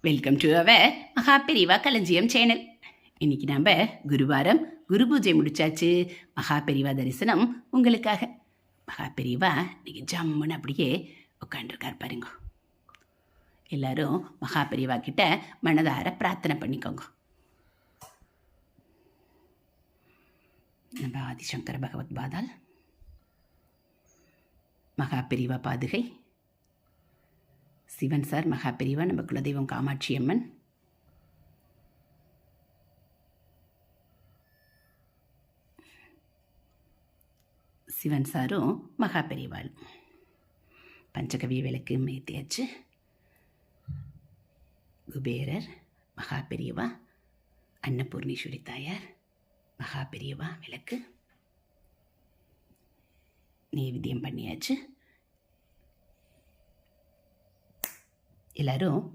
Welcome to our Maha Periyava களஞ்சியம் channel. இன்னைக்கு நம்ம குருவாரம் குரு பூஜை முடிச்சாச்சு. மகாபெரிவா தரிசனம் உங்களுக்காக. மகாபெரிவா இன்னைக்கு ஜம்முன்னு அப்படியே உட்காந்துருக்கார் பாருங்க. எல்லாரும் மகாபெரிவா கிட்ட மனதார பிரார்த்தனை பண்ணிக்கோங்க. நம்ம ஆதிசங்கர பகவத் பாதால், மகாபெரிவா பாதுகை, சிவன் சார் மகாபெரிவா, நம்ம குலதெய்வம் காமாட்சி அம்மன், சிவன் சாரும் மகாபெரிவாள். பஞ்சகவிய விளக்கு மேத்தியாச்சு. குபேரர், மகாபெரிவா, அன்னபூர்ணீஸ்வரி தாயார், மகாபெரிவா விளக்கு நைவேத்தியம் பண்ணியாச்சு. எல்லாரும்